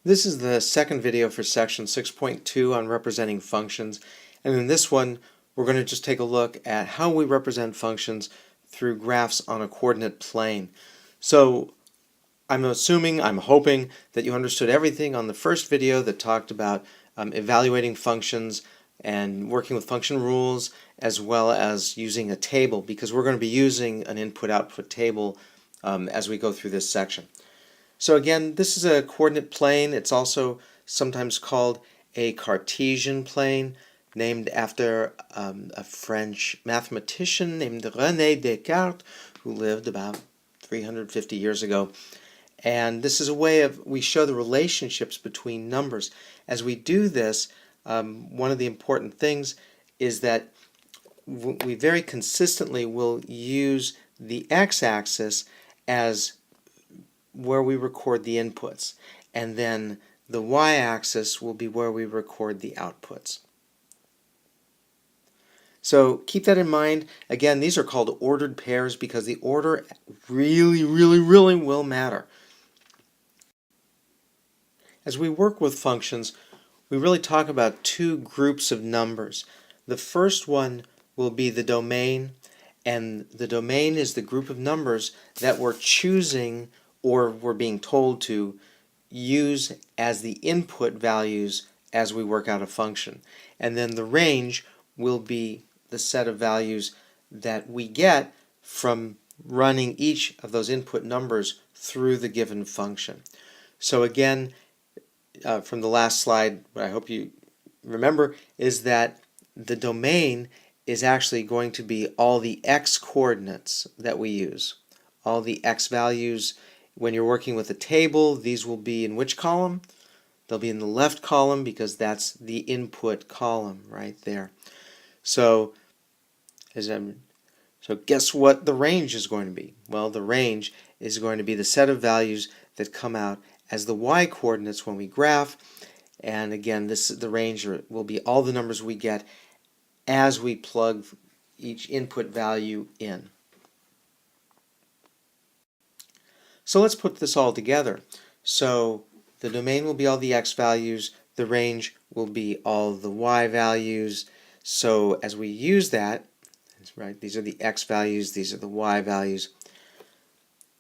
This is the second video for section 6.2 on representing functions, and in this one we're going to just take a look at how we represent functions through graphs on a coordinate plane. So I'm hoping that you understood everything on the first video that talked about evaluating functions and working with function rules, as well as using a table, because we're going to be using an input-output table as we go through this section. So again, this is a coordinate plane. It's also sometimes called a Cartesian plane, named after a French mathematician named René Descartes, who lived about 350 years ago. And this is a way we show the relationships between numbers. As we do this, one of the important things is that we very consistently will use the x-axis as where we record the inputs, and then the y-axis will be where we record the outputs. So keep that in mind. Again, these are called ordered pairs because the order really will matter. As we work with functions, we really talk about two groups of numbers. The first one will be the domain, and the domain is the group of numbers that we're choosing or we're being told to use as the input values as we work out a function. And then the range will be the set of values that we get from running each of those input numbers through the given function. So again, from the last slide, what I hope you remember is that the domain is actually going to be all the x coordinates that we use. All the x values. When you're working with a table, these will be in which column? They'll be in the left column because that's the input column right there. So guess what the range is going to be? Well, the range is going to be the set of values that come out as the y coordinates when we graph. And again, the range will be all the numbers we get as we plug each input value in. So let's put this all together. So the domain will be all the x values, the range will be all the y values. So as we use that, right, these are the x values, these are the y values.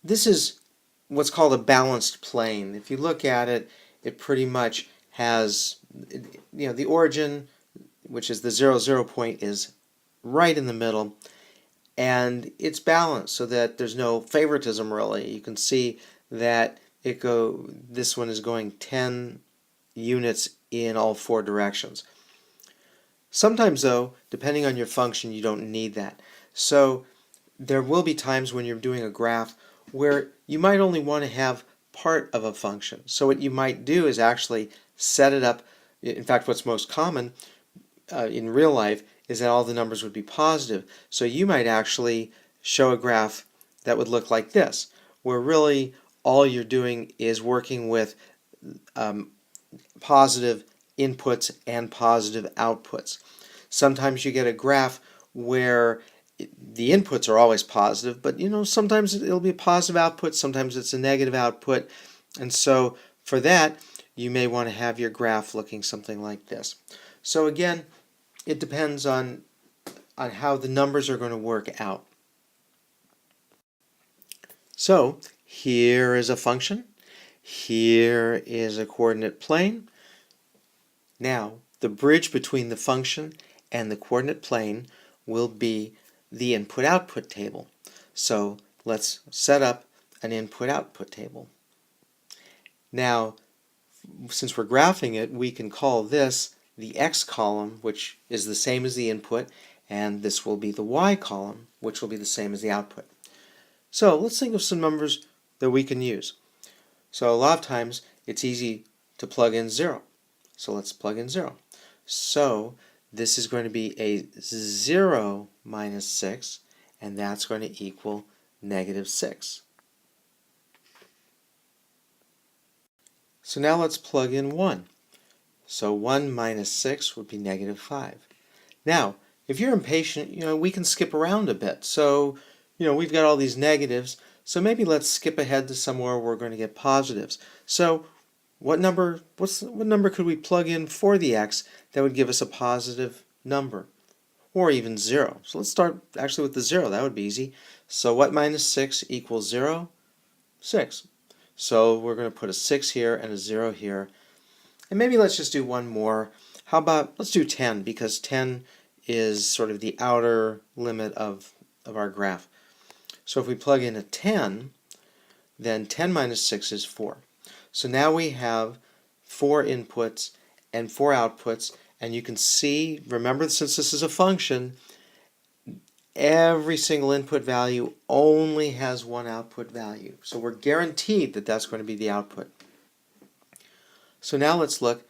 This is what's called a balanced plane. If you look at it, it pretty much has, the origin, which is the 0, 0 point, is right in the middle. And it's balanced so that there's no favoritism really. You can see that this one is going 10 units in all four directions. Sometimes though, depending on your function, you don't need that. So there will be times when you're doing a graph where you might only want to have part of a function. So what you might do is actually set it up. In fact, what's most common in real life is that all the numbers would be positive. So you might actually show a graph that would look like this, where really all you're doing is working with positive inputs and positive outputs. Sometimes you get a graph where the inputs are always positive, but sometimes it'll be a positive output, sometimes it's a negative output, and so for that you may want to have your graph looking something like this. So again, it depends on how the numbers are going to work out. So here is a function. Here is a coordinate plane. Now the bridge between the function and the coordinate plane will be the input-output table. So let's set up an input-output table. Now, since we're graphing it, we can call this the x column, which is the same as the input, and this will be the y column, which will be the same as the output. So let's think of some numbers that we can use. So a lot of times it's easy to plug in 0. So let's plug in 0. So this is going to be a 0 minus 6, and that's going to equal negative 6. So now let's plug in 1. So 1 minus 6 would be negative 5. Now, if you're impatient, we can skip around a bit. So, we've got all these negatives, so maybe let's skip ahead to somewhere where we're going to get positives. So what number could we plug in for the x that would give us a positive number, or even 0? So let's start actually with the 0. That would be easy. So what minus 6 equals 0? 6. So we're going to put a 6 here and a 0 here. And maybe let's just do one more. How about, let's do 10, because 10 is sort of the outer limit of our graph. So if we plug in a 10, then 10 minus 6 is 4. So now we have 4 inputs and 4 outputs, and you can see, remember, since this is a function, every single input value only has one output value. So we're guaranteed that that's going to be the output. So now let's look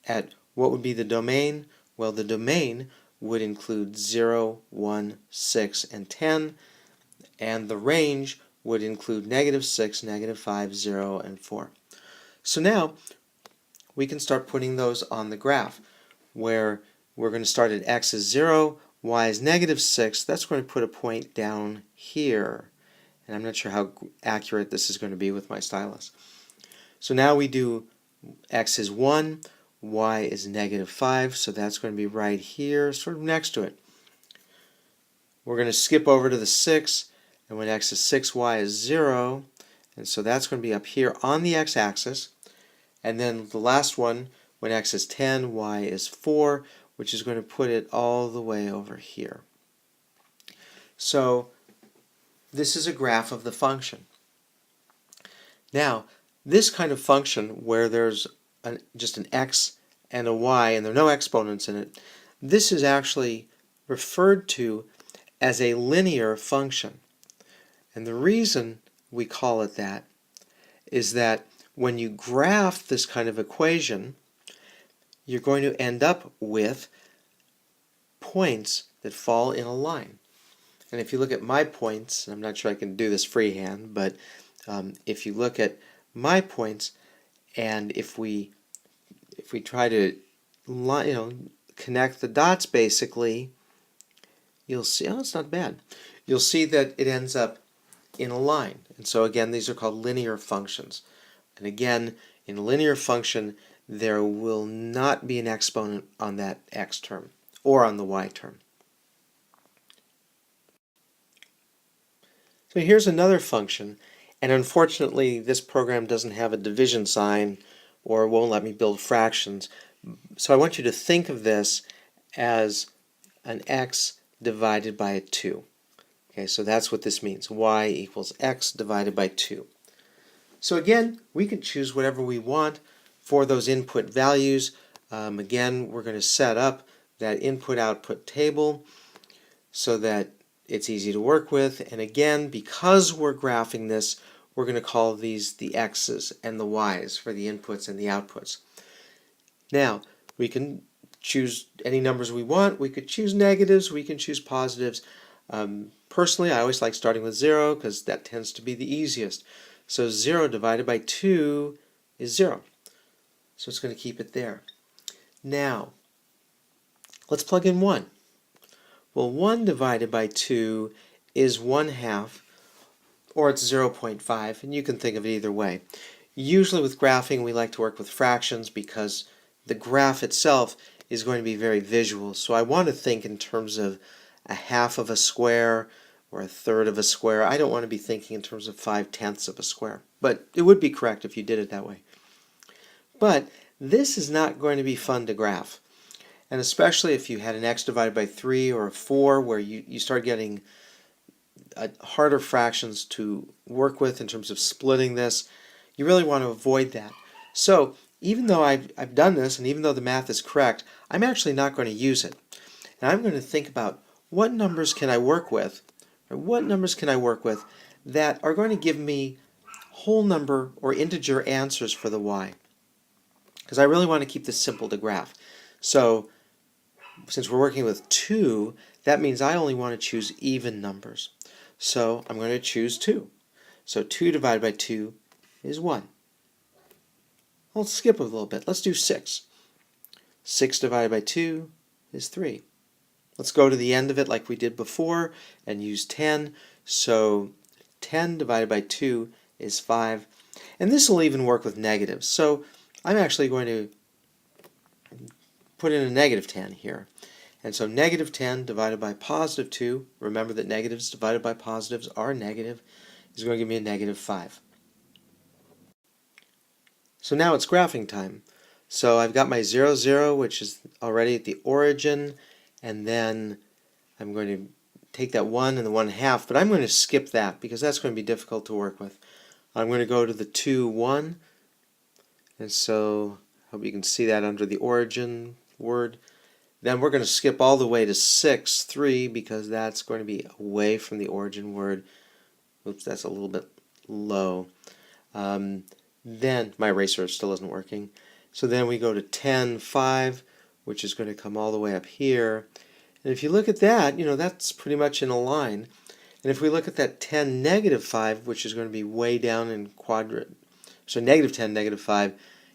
at what would be the domain. Well, the domain would include 0, 1, 6, and 10, and the range would include -6, -5, 0, and 4. So now we can start putting those on the graph, where we're going to start at x is 0, y is -6. That's going to put a point down here. And I'm not sure how accurate this is going to be with my stylus. So now we do x is 1, y is -5, so that's going to be right here, sort of next to it. We're going to skip over to the 6, and when x is 6, y is 0, and so that's going to be up here on the x-axis. And then the last one, when x is 10, y is 4, which is going to put it all the way over here. So this is a graph of the function. Now, this kind of function where there's just an x and a y and there are no exponents in it, this is actually referred to as a linear function. And the reason we call it that is that when you graph this kind of equation, you're going to end up with points that fall in a line. And if you look at my points, and I'm not sure I can do this freehand, but if you look at my points, and if we try to connect the dots, basically, you'll see, oh, it's not bad. You'll see that it ends up in a line. And so again, these are called linear functions. And again, in a linear function, there will not be an exponent on that x term or on the y term. So here's another function, and unfortunately this program doesn't have a division sign or won't let me build fractions. So I want you to think of this as an x divided by a 2. Okay, so that's what this means. Y equals x divided by 2. So again, we can choose whatever we want for those input values. Again, we're going to set up that input-output table so that it's easy to work with. And again, because we're graphing this, we're going to call these the x's and the y's for the inputs and the outputs. Now, we can choose any numbers we want. We could choose negatives. We can choose positives. Personally, I always like starting with 0 because that tends to be the easiest. So 0 divided by 2 is 0. So it's going to keep it there. Now, let's plug in 1. Well, 1 divided by 2 is 1/2, or it's 0.5, and you can think of it either way. Usually with graphing, we like to work with fractions because the graph itself is going to be very visual. So I want to think in terms of 1/2 of a square or 1/3 of a square. I don't want to be thinking in terms of 5/10 of a square, but it would be correct if you did it that way. But this is not going to be fun to graph. And especially if you had an x divided by 3 or a 4 where you start getting harder fractions to work with in terms of splitting this, you really want to avoid that. So even though I've done this and even though the math is correct, I'm actually not going to use it. And I'm going to think about what numbers can I work with, or what numbers can I work with that are going to give me whole number or integer answers for the y. Because I really want to keep this simple to graph. So since we're working with 2, that means I only want to choose even numbers. So I'm going to choose 2. So 2 divided by 2 is 1. Let's skip a little bit. Let's do 6. 6 divided by 2 is 3. Let's go to the end of it like we did before and use 10. So 10 divided by 2 is 5. And this will even work with negatives. So I'm actually going to put in a negative 10 here. And so negative 10 divided by positive 2, remember that negatives divided by positives are negative, is going to give me a negative 5. So now it's graphing time. So I've got my 0, 0, which is already at the origin, and then I'm going to take that 1 and the 1/2, but I'm going to skip that because that's going to be difficult to work with. I'm going to go to the 2, 1, and so I hope you can see that under the origin word. Then we're going to skip all the way to 6, 3, because that's going to be away from the origin word. Oops, that's a little bit low. Then my eraser still isn't working. So then we go to 10, 5, which is going to come all the way up here. And if you look at that, that's pretty much in a line. And if we look at that 10, negative 5, which is going to be way down in quadrant, so negative 10, negative 5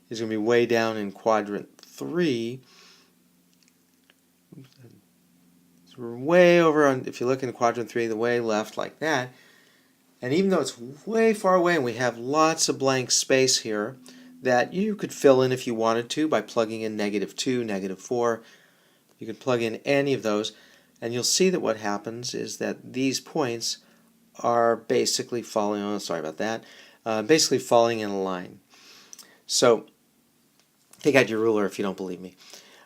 is going to be way down in quadrant 3. So we're way over on, if you look in quadrant 3, the way left like that. And even though it's way far away and we have lots of blank space here that you could fill in if you wanted to by plugging in negative 2, negative 4. You could plug in any of those, and you'll see that what happens is that these points are basically falling, oh, sorry about that, basically falling in a line. So take out your ruler if you don't believe me.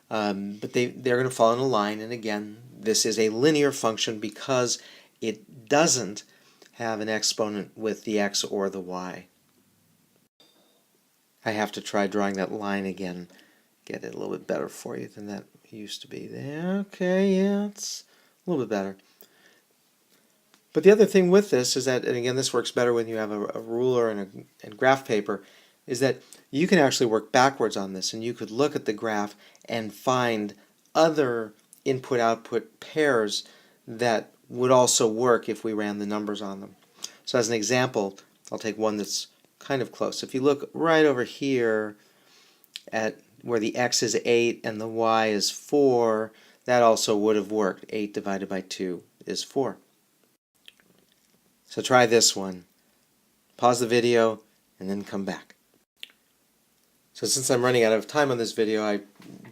But they're going to fall in a line, and again, this is a linear function because it doesn't have an exponent with the x or the y. I have to try drawing that line again, get it a little bit better for you than that used to be. There, okay, yeah, it's a little bit better. But the other thing with this is that, and again, this works better when you have a ruler and graph paper, is that you can actually work backwards on this, and you could look at the graph and find other input-output pairs that would also work if we ran the numbers on them. So as an example, I'll take one that's kind of close. If you look right over here at where the x is 8 and the y is 4, that also would have worked. 8 divided by 2 is 4. So try this one. Pause the video and then come back. So since I'm running out of time on this video, I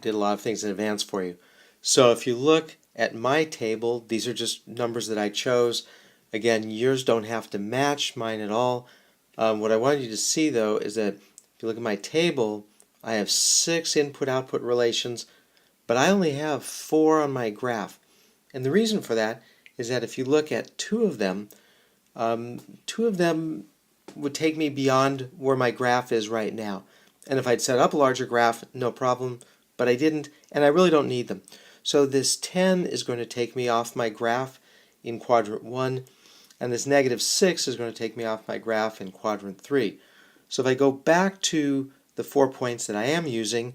did a lot of things in advance for you. So if you look at my table, these are just numbers that I chose. Again, yours don't have to match mine at all. What I wanted you to see though is that if you look at my table, I have 6 input-output relations, but I only have 4 on my graph. And the reason for that is that if you look at 2 of them would take me beyond where my graph is right now. And if I'd set up a larger graph, no problem, but I didn't, and I really don't need them. So this 10 is going to take me off my graph in quadrant 1, and this negative 6 is going to take me off my graph in quadrant 3. So if I go back to the 4 points that I am using,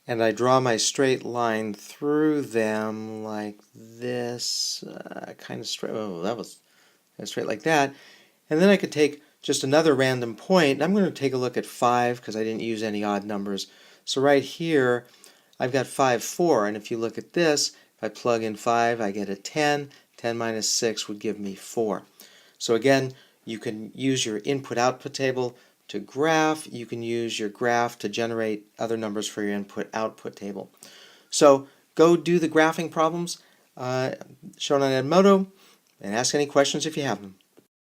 and I draw my straight line through them like this, kind of straight, oh, that was kind of straight like that, and then I could take just another random point, and I'm going to take a look at 5 because I didn't use any odd numbers. So right here, I've got 5, 4, and if you look at this, if I plug in 5, I get a 10. 10 minus 6 would give me 4. So again, you can use your input-output table to graph. You can use your graph to generate other numbers for your input-output table. So go do the graphing problems shown on Edmodo and ask any questions if you have them.